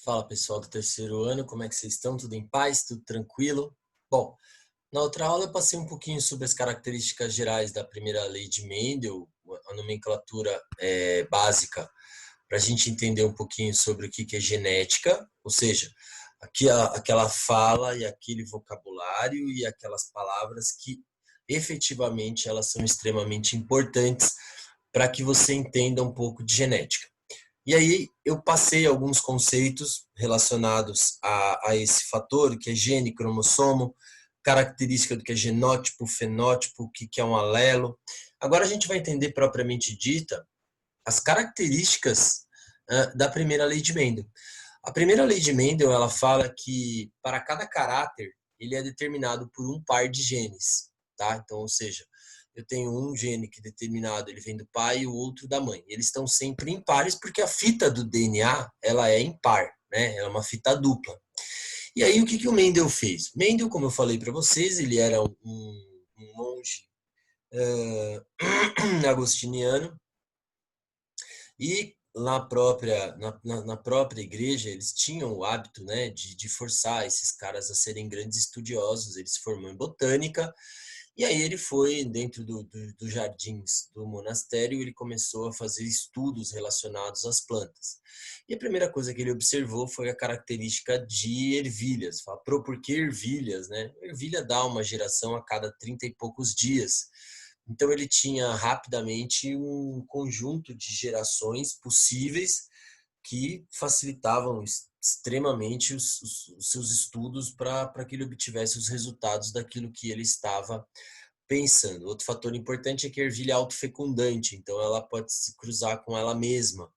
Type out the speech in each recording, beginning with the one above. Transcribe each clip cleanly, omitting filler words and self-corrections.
Fala pessoal do terceiro ano, como é que vocês estão? Tudo em paz? Tudo tranquilo? Bom, na outra aula eu passei um pouquinho sobre as características gerais da primeira lei de Mendel, a nomenclatura básica, para a gente entender um pouquinho sobre o que é genética, ou seja, aquela fala e aquele vocabulário e aquelas palavras que efetivamente elas são extremamente importantes para que você entenda um pouco de genética. E aí eu passei alguns conceitos relacionados a esse fator, que é gene, cromossomo, característica do que é genótipo, fenótipo, o que é um alelo. Agora a gente vai entender propriamente dita as características da primeira lei de Mendel. A primeira lei de Mendel, ela fala que para cada caráter, ele é determinado por um par de genes, tá? Então, ou seja, eu tenho um gene que é determinado, ele vem do pai e o outro da mãe. Eles estão sempre em pares porque a fita do DNA, ela é impar, né? Ela é uma fita dupla. E aí, o que o Mendel fez? Mendel, como eu falei para vocês, ele era um monge agostiniano e na própria igreja eles tinham o hábito, né, de forçar esses caras a serem grandes estudiosos. Ele se formou em botânica e aí ele foi dentro dos jardins do monastério, ele começou a fazer estudos relacionados às plantas. E a primeira coisa que ele observou foi a característica de ervilhas. Fala, por que ervilhas, né? Ervilha dá uma geração a cada 30 e poucos dias. Então ele tinha rapidamente um conjunto de gerações possíveis que facilitavam extremamente os seus estudos para que ele obtivesse os resultados daquilo que ele estava pensando. Outro fator importante é que a ervilha é autofecundante, então ela pode se cruzar com ela mesma,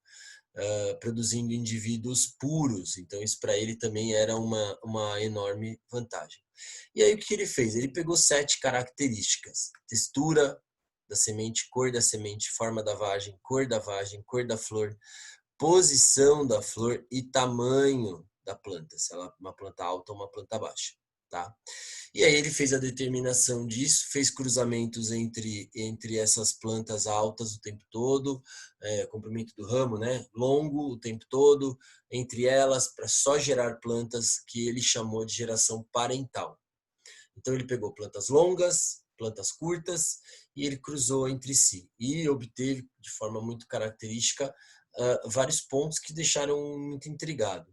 produzindo indivíduos puros. Então isso para ele também era uma enorme vantagem. E aí o que ele fez? Ele pegou 7 características: textura da semente, cor da semente, forma da vagem, cor da flor, posição da flor e tamanho da planta, se ela é uma planta alta ou uma planta baixa, tá? E aí ele fez a determinação disso, fez cruzamentos entre essas plantas altas o tempo todo, comprimento do ramo, né, longo o tempo todo, entre elas, para só gerar plantas que ele chamou de geração parental. Então ele pegou plantas longas, plantas curtas, e ele cruzou entre si e obteve de forma muito característica vários pontos que deixaram muito intrigado.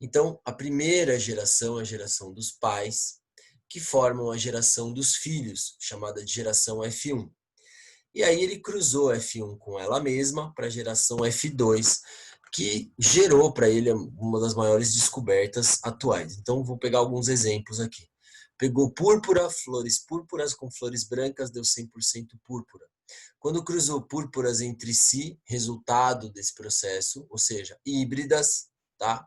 Então, a primeira geração é a geração dos pais, que formam a geração dos filhos, chamada de geração F1. E aí ele cruzou F1 com ela mesma para a geração F2, que gerou para ele uma das maiores descobertas atuais. Então, vou pegar alguns exemplos aqui. Pegou púrpura, flores púrpuras com flores brancas, deu 100% púrpura. Quando cruzou púrpuras entre si, resultado desse processo, ou seja, híbridas, tá?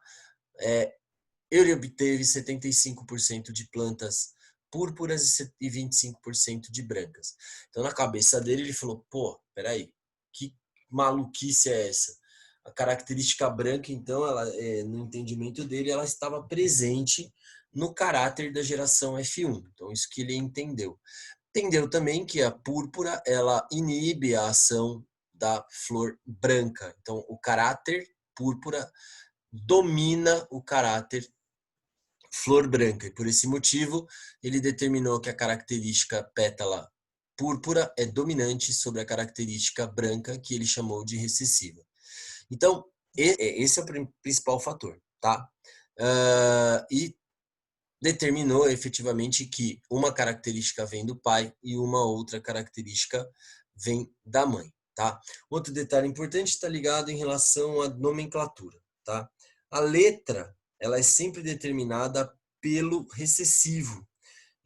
Ele obteve 75% de plantas púrpuras e 25% de brancas. Então, na cabeça dele, ele falou, pô, peraí, que maluquice é essa? A característica branca, então, ela, no entendimento dele, ela estava presente no caráter da geração F1. Então, isso que ele entendeu. Entendeu também que a púrpura, ela inibe a ação da flor branca. Então, o caráter púrpura domina o caráter flor branca. E por esse motivo, ele determinou que a característica pétala púrpura é dominante sobre a característica branca, que ele chamou de recessiva. Então, esse é o principal fator, tá? E determinou efetivamente que uma característica vem do pai e uma outra característica vem da mãe, tá? Outro detalhe importante está ligado em relação à nomenclatura, tá? A letra, ela é sempre determinada pelo recessivo.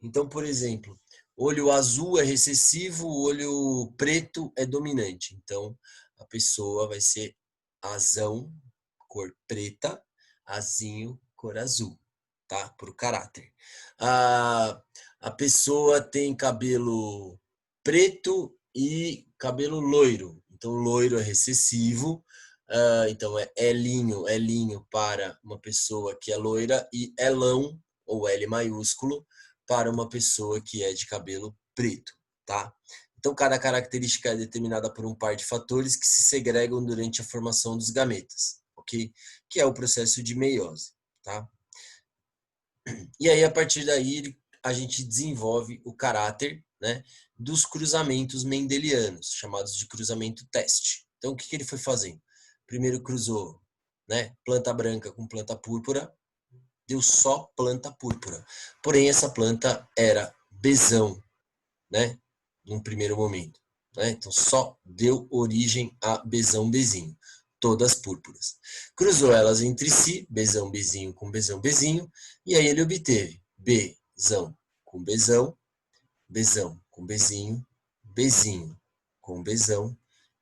Então, por exemplo, olho azul é recessivo, olho preto é dominante. Então, a pessoa vai ser azão, cor preta, azinho, cor azul, tá? Por caráter. A pessoa tem cabelo preto e cabelo loiro. Então, loiro é recessivo. Então, é Elinho para uma pessoa que é loira e Elão, ou L maiúsculo, para uma pessoa que é de cabelo preto, tá? Então, cada característica é determinada por um par de fatores que se segregam durante a formação dos gametas, ok? Que é o processo de meiose, tá? E aí, a partir daí, a gente desenvolve o caráter, né, dos cruzamentos mendelianos, chamados de cruzamento teste. Então, o que ele foi fazendo? Primeiro cruzou, né, planta branca com planta púrpura, deu só planta púrpura. Porém, essa planta era bezão, né, num primeiro momento. Né? Então, só deu origem a bezão bezinho, todas púrpuras. Cruzou elas entre si, bezão bezinho com bezão bezinho, e aí ele obteve bezão com bezão, bezão com bezinho, bezinho com bezão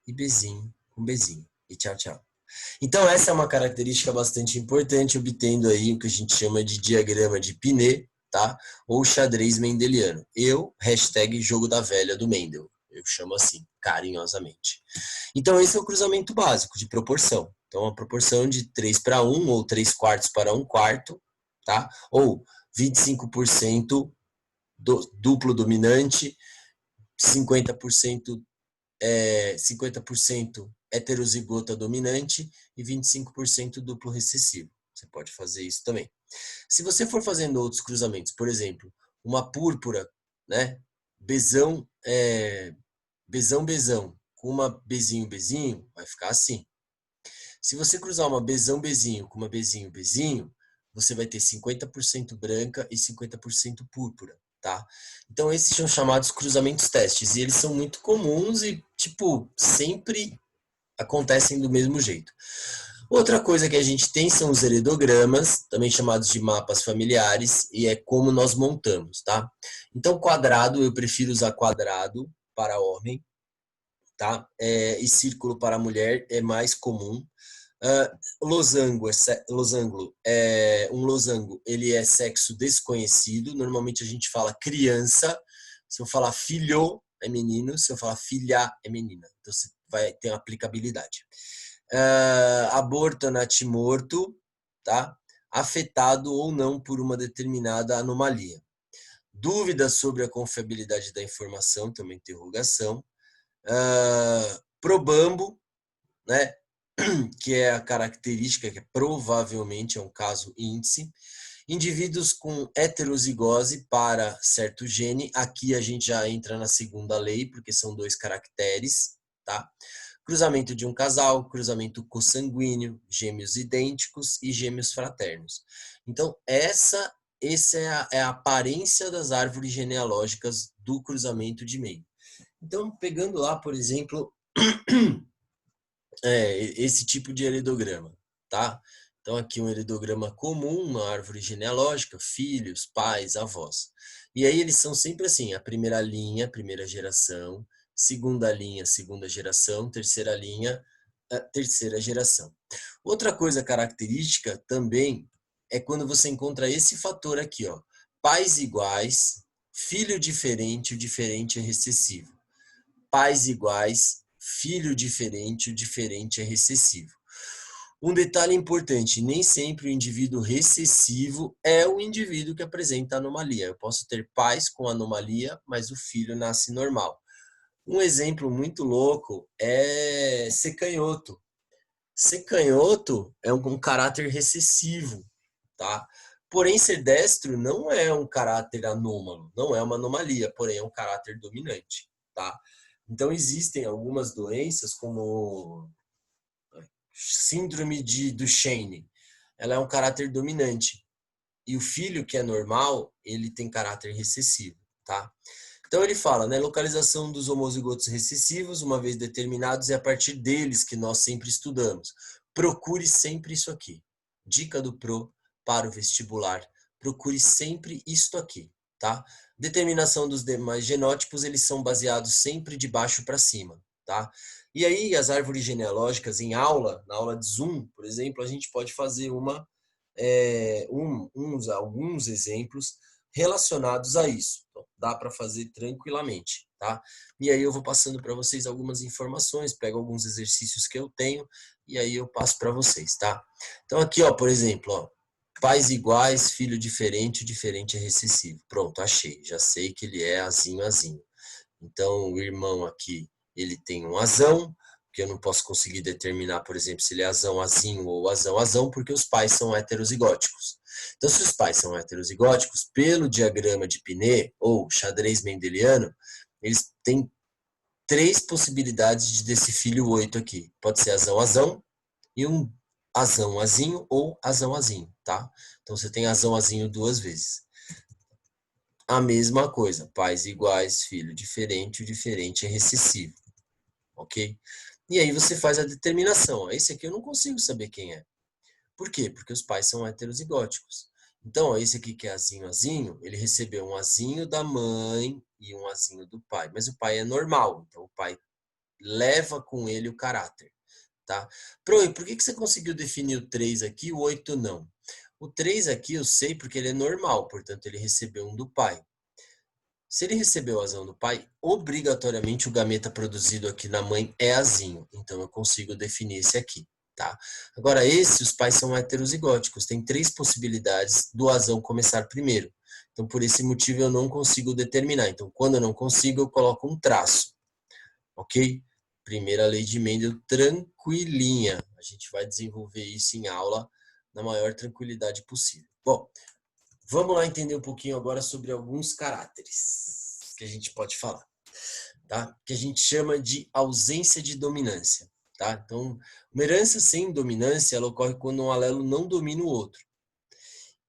e bezinho com bezinho. E tchau, tchau. Então, essa é uma característica bastante importante, obtendo aí o que a gente chama de diagrama de Pinet, tá? Ou xadrez mendeliano. Hashtag jogo da velha do Mendel. Eu chamo assim, carinhosamente. Então, esse é o cruzamento básico de proporção. Então, a proporção de 3:1 ou 3/4 para 1/4, tá? Ou 25% duplo dominante, 50% 50% heterozigota dominante e 25% duplo recessivo. Você pode fazer isso também. Se você for fazendo outros cruzamentos, por exemplo, uma púrpura, né? Bezão, bezão, com uma bezinho, vai ficar assim. Se você cruzar uma bezinho com uma bezinho, você vai ter 50% branca e 50% púrpura, tá? Então, esses são chamados cruzamentos testes, e eles são muito comuns e, tipo, sempre acontecem do mesmo jeito. Outra coisa que a gente tem são os heredogramas, também chamados de mapas familiares, e é como nós montamos, tá? Então, quadrado, eu prefiro usar quadrado para homem, tá? E círculo para mulher é mais comum. Losango, um losango, ele é sexo desconhecido. Normalmente a gente fala criança. Se eu falar filho, é menino. Se eu falar filha, é menina. Então você vai ter uma aplicabilidade. Aborto natimorto, tá? Afetado ou não por uma determinada anomalia. Dúvidas sobre a confiabilidade da informação, também interrogação. Probambo, né? Que é a característica que provavelmente é um caso índice. Indivíduos com heterozigose para certo gene, aqui a gente já entra na segunda lei, porque são 2 caracteres, tá? Cruzamento de um casal, cruzamento consanguíneo, gêmeos idênticos e gêmeos fraternos. Então, essa é a aparência das árvores genealógicas do cruzamento de meio. Então, pegando lá, por exemplo, esse tipo de heredograma, tá? Então, aqui um heredograma comum, uma árvore genealógica, filhos, pais, avós. E aí eles são sempre assim, a primeira linha, primeira geração, segunda linha, segunda geração, terceira linha, terceira geração. Outra coisa característica também é quando você encontra esse fator aqui, ó, pais iguais, filho diferente, o diferente é recessivo. Pais iguais, filho diferente, o diferente é recessivo. Um detalhe importante, nem sempre o indivíduo recessivo é o indivíduo que apresenta anomalia. Eu posso ter pais com anomalia, mas o filho nasce normal. Um exemplo muito louco é ser canhoto. Ser canhoto é um caráter recessivo, tá? Porém, ser destro não é um caráter anômalo, não é uma anomalia, porém é um caráter dominante, tá? Então, existem algumas doenças, como síndrome de Duchenne. Ela é um caráter dominante. E o filho, que é normal, ele tem caráter recessivo, tá? Então, ele fala, né? Localização dos homozigotos recessivos, uma vez determinados, é a partir deles que nós sempre estudamos. Procure sempre isso aqui. Dica do Pro para o vestibular. Procure sempre isto aqui, tá? Determinação dos demais genótipos, eles são baseados sempre de baixo para cima, tá? E aí, as árvores genealógicas, em aula, na aula de Zoom, por exemplo, a gente pode fazer alguns exemplos relacionados a isso. Então, dá para fazer tranquilamente, tá? E aí eu vou passando para vocês algumas informações, pego alguns exercícios que eu tenho e aí eu passo para vocês, tá? Então aqui, ó, por exemplo, ó, pais iguais, filho diferente, o diferente é recessivo. Pronto, achei. Já sei que ele é azinho. Então, o irmão aqui, ele tem um azão, que eu não posso conseguir determinar, por exemplo, se ele é azão, azinho ou azão, azão, porque os pais são heterozigóticos. Então, se os pais são heterozigóticos, pelo diagrama de Pinet, ou xadrez mendeliano, eles têm 3 possibilidades desse filho 8 aqui. Pode ser azão, azão, e um azão, azinho, ou azão, azinho, tá? Então, você tem azão, azinho 2 vezes. A mesma coisa, pais iguais, filho diferente, o diferente é recessivo, ok? E aí você faz a determinação. Esse aqui eu não consigo saber quem é. Por quê? Porque os pais são heterozigóticos. Então, esse aqui que é azinho, azinho, ele recebeu um azinho da mãe e um azinho do pai. Mas o pai é normal, então o pai leva com ele o caráter, tá? Por que você conseguiu definir o 3 aqui e o 8 não? O 3 aqui eu sei porque ele é normal, portanto ele recebeu um do pai. Se ele recebeu a azão do pai, obrigatoriamente o gameta produzido aqui na mãe é azinho. Então eu consigo definir esse aqui, tá? Agora os pais são heterozigóticos. Tem 3 possibilidades do azão começar primeiro. Então por esse motivo eu não consigo determinar. Então quando eu não consigo, eu coloco um traço, ok? Primeira lei de Mendel, tranquilinha. A gente vai desenvolver isso em aula na maior tranquilidade possível. Bom, vamos lá entender um pouquinho agora sobre alguns caráteres que a gente pode falar, tá? Que a gente chama de ausência de dominância, tá? Então, uma herança sem dominância, ela ocorre quando um alelo não domina o outro.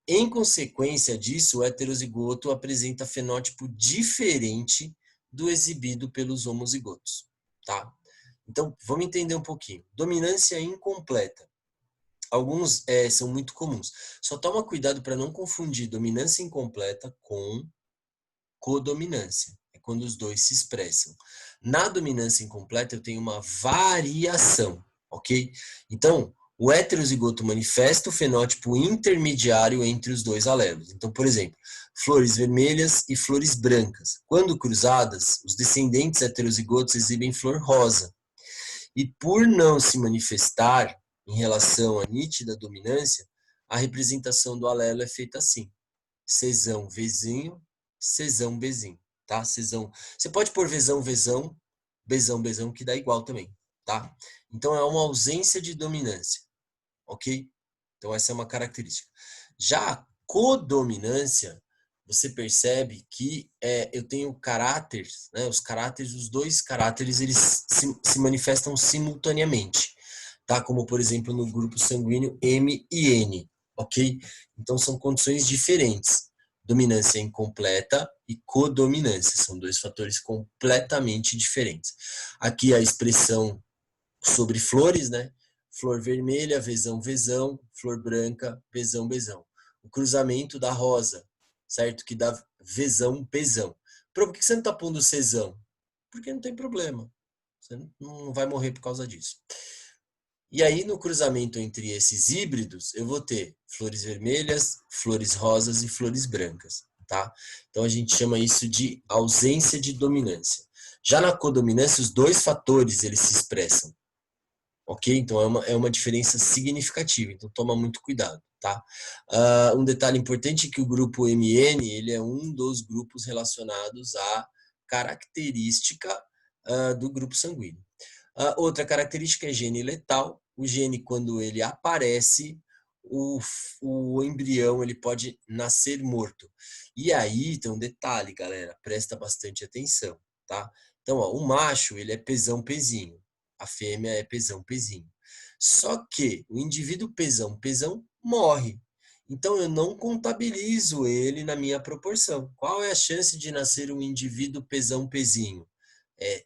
Em consequência disso, o heterozigoto apresenta fenótipo diferente do exibido pelos homozigotos, tá? Então, vamos entender um pouquinho. Dominância incompleta. Alguns são muito comuns. Só toma cuidado para não confundir dominância incompleta com codominância. É quando os dois se expressam. Na dominância incompleta, eu tenho uma variação, ok? Então, o heterozigoto manifesta o fenótipo intermediário entre os dois alelos. Então, por exemplo, flores vermelhas e flores brancas. Quando cruzadas, os descendentes heterozigotos exibem flor rosa. E por não se manifestar em relação à nítida dominância, a representação do alelo é feita assim: Czão, Vzinho, Czão, Bzinho, tá? Czão. Você pode pôr Vzão, Vzão, Bzão, Bzão, que dá igual também, tá? Então é uma ausência de dominância, ok? Então essa é uma característica. Já a codominância, você percebe que eu tenho caráteres, né? Os 2 caráteres, eles se manifestam simultaneamente, tá? Como, por exemplo, no grupo sanguíneo M e N, ok? Então, são condições diferentes. Dominância incompleta e codominância, são 2 fatores completamente diferentes. Aqui a expressão sobre flores, né? Flor vermelha, Vzão, Vzão, flor branca, Bzão, Bzão. O cruzamento da rosa, certo? Que dá Vzão, Pzão. Por que você não está pondo Czão? Porque não tem problema. Você não vai morrer por causa disso. E aí, no cruzamento entre esses híbridos, eu vou ter flores vermelhas, flores rosas e flores brancas, tá? Então, a gente chama isso de ausência de dominância. Já na codominância, os 2 fatores, eles se expressam, ok? Então, é uma diferença significativa, então toma muito cuidado, tá? Um detalhe importante é que o grupo MN, ele é um dos grupos relacionados à característica do grupo sanguíneo. Outra característica é gene letal. O gene, quando ele aparece, o embrião ele pode nascer morto. E aí tem um detalhe, galera, presta bastante atenção, tá? Então, ó, o macho, ele é pesão pezinho, a fêmea é pesão pezinho. Só que o indivíduo pesão pesão morre. Então, eu não contabilizo ele na minha proporção. Qual é a chance de nascer um indivíduo pesão pezinho? É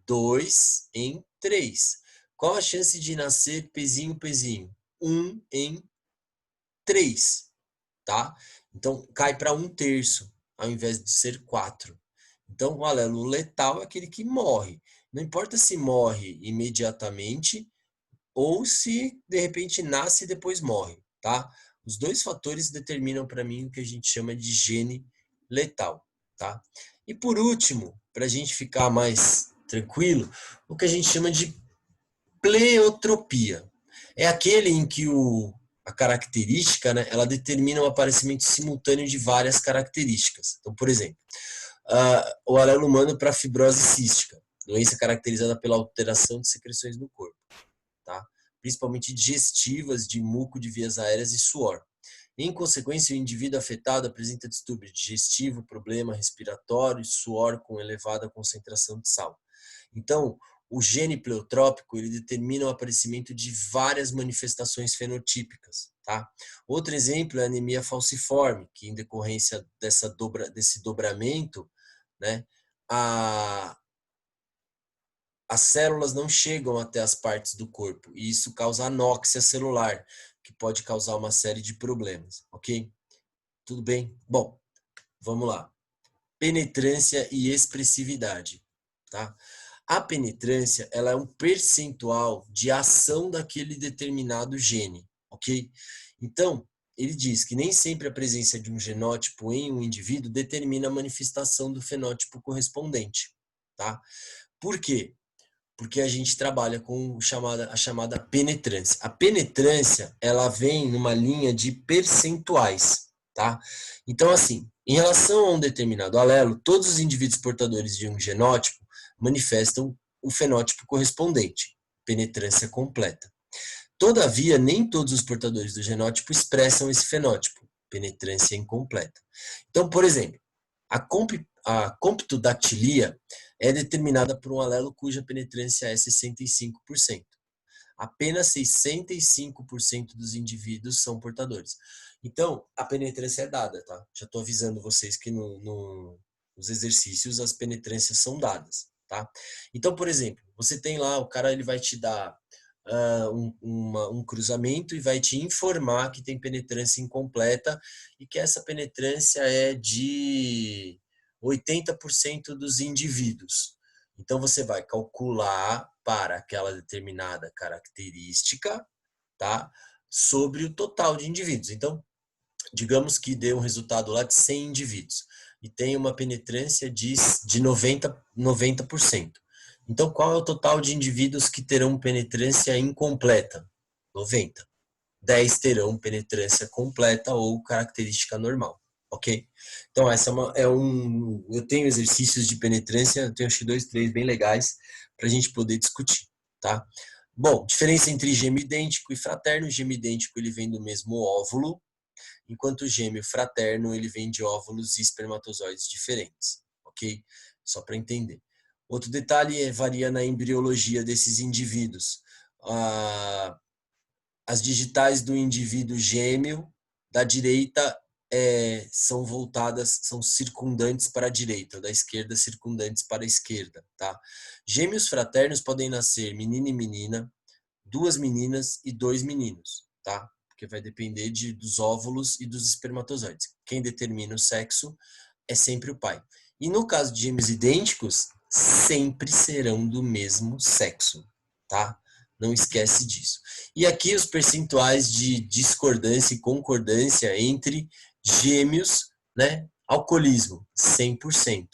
2 em 3. Qual a chance de nascer pezinho, pezinho? 1 em 3, tá? Então, cai para 1/3, ao invés de ser 4. Então, o alelo letal é aquele que morre. Não importa se morre imediatamente ou se, de repente, nasce e depois morre, tá? Os 2 fatores determinam para mim o que a gente chama de gene letal, tá? E por último, para a gente ficar mais tranquilo, o que a gente chama de pleiotropia. É aquele em que a característica, né, ela determina o aparecimento simultâneo de várias características. Então, por exemplo, o alelo humano para fibrose cística, Doença caracterizada pela alteração de secreções no corpo, tá? Principalmente digestivas, de muco de vias aéreas e suor. Em consequência, o indivíduo afetado apresenta distúrbio digestivo, problema respiratório, suor com elevada concentração de sal. Então, o gene pleotrópico, ele determina o aparecimento de várias manifestações fenotípicas, tá? Outro exemplo é a anemia falciforme, que em decorrência desse dobramento, né, as células não chegam até as partes do corpo, e isso causa anóxia celular, que pode causar uma série de problemas, ok? Tudo bem? Bom, vamos lá. Penetrância e expressividade, tá? A penetrância, ela é um percentual de ação daquele determinado gene, ok? Então, ele diz que nem sempre a presença de um genótipo em um indivíduo determina a manifestação do fenótipo correspondente, tá? Por quê? Porque a gente trabalha com a chamada penetrância. A penetrância, ela vem numa linha de percentuais, tá? Então, assim, em relação a um determinado alelo, todos os indivíduos portadores de um genótipo manifestam o fenótipo correspondente, penetrância completa. Todavia, nem todos os portadores do genótipo expressam esse fenótipo, penetrância incompleta. Então, por exemplo, a comptodactilia é determinada por um alelo cuja penetrância é 65%. Apenas 65% dos indivíduos são portadores. Então, a penetrância é dada, tá? Já estou avisando vocês que nos exercícios as penetrâncias são dadas, tá? Então, por exemplo, você tem lá, o cara ele vai te dar um cruzamento e vai te informar que tem penetrância incompleta e que essa penetrância é de 80% dos indivíduos. Então, você vai calcular para aquela determinada característica, tá? Sobre o total de indivíduos. Então, digamos que dê um resultado lá de 100 indivíduos e tem uma penetrância de 90%. Então, qual é o total de indivíduos que terão penetrância incompleta? 90. 10 terão penetrância completa ou característica normal, ok? Então, essa eu tenho exercícios de penetrância, eu tenho acho que 2, 3 bem legais para a gente poder discutir, tá? Bom, diferença entre gêmeo idêntico e fraterno. O gêmeo idêntico ele vem do mesmo óvulo, enquanto o gêmeo fraterno ele vem de óvulos e espermatozoides diferentes, ok? Só para entender. Outro detalhe varia na embriologia desses indivíduos. As digitais do indivíduo gêmeo da direita são voltadas, são circundantes para a direita, da esquerda circundantes para a esquerda, tá? Gêmeos fraternos podem nascer menino e menina, 2 meninas e 2 meninos, tá? Porque vai depender dos óvulos e dos espermatozoides. Quem determina o sexo é sempre o pai. E no caso de gêmeos idênticos, sempre serão do mesmo sexo, tá? Não esquece disso. E aqui os percentuais de discordância e concordância entre gêmeos, né? Alcoolismo, 100%.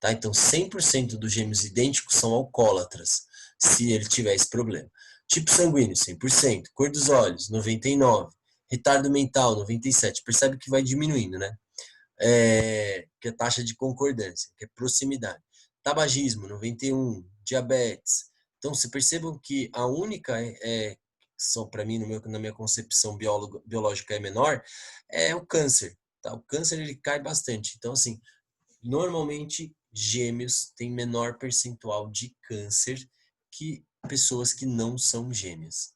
Tá? Então, 100% dos gêmeos idênticos são alcoólatras, se ele tiver esse problema. Tipo sanguíneo, 100%. Cor dos olhos, 99%. Retardo mental, 97%. Percebe que vai diminuindo, né? Que é taxa de concordância, que é proximidade. Tabagismo, 91%. Diabetes. Então, você percebam que a única, são para mim, na minha concepção biológica é menor, é o câncer. Tá? O câncer, ele cai bastante. Então, assim, normalmente, gêmeos têm menor percentual de câncer que pessoas que não são gêmeas.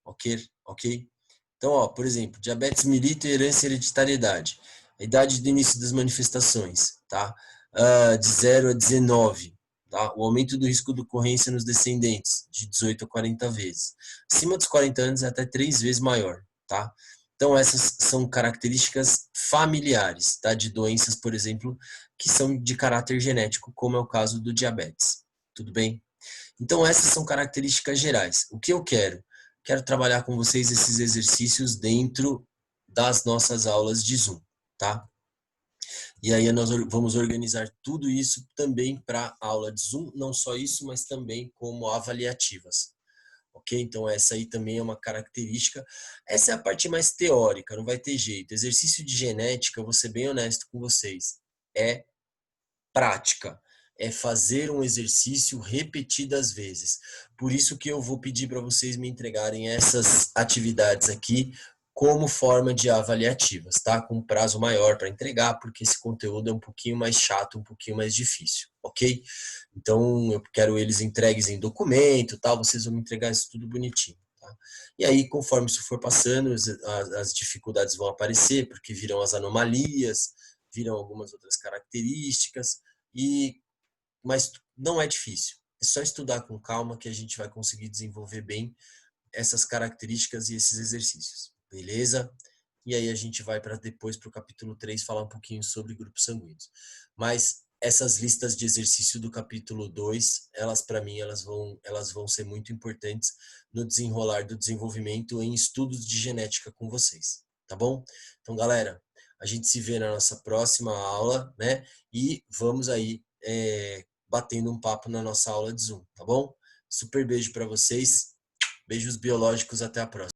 Ok? Ok? Então, ó, por exemplo, diabetes mellitus, herança e hereditariedade. A idade do início das manifestações, tá? De 0 a 19. Tá? O aumento do risco de ocorrência nos descendentes, de 18 a 40 vezes. Acima dos 40 anos é até 3 vezes maior, tá? Então, essas são características familiares, tá? De doenças, por exemplo, que são de caráter genético, como é o caso do diabetes. Tudo bem? Então, essas são características gerais. O que eu quero? Quero trabalhar com vocês esses exercícios dentro das nossas aulas de Zoom, tá? E aí nós vamos organizar tudo isso também para a aula de Zoom, não só isso, mas também como avaliativas. Ok? Então essa aí também é uma característica. Essa é a parte mais teórica, não vai ter jeito. Exercício de genética, vou ser bem honesto com vocês, é prática. é fazer um exercício repetidas vezes. Por isso que eu vou pedir para vocês me entregarem essas atividades aqui como forma de avaliativas, tá? Com prazo maior para entregar, porque esse conteúdo é um pouquinho mais chato, um pouquinho mais difícil, ok? Então, eu quero eles entregues em documento, tal, vocês vão me entregar isso tudo bonitinho, tá? E aí, conforme isso for passando, as dificuldades vão aparecer, porque viram as anomalias, viram algumas outras características, mas não é difícil. É só estudar com calma que a gente vai conseguir desenvolver bem essas características e esses exercícios, beleza? E aí a gente vai para depois para o capítulo 3 falar um pouquinho sobre grupos sanguíneos. Mas essas listas de exercício do capítulo 2, elas para mim elas vão ser muito importantes no desenrolar do desenvolvimento em estudos de genética com vocês, tá bom? Então, galera, a gente se vê na nossa próxima aula, né? E vamos aí batendo um papo na nossa aula de Zoom, tá bom? Super beijo para vocês. Beijos biológicos, até a próxima.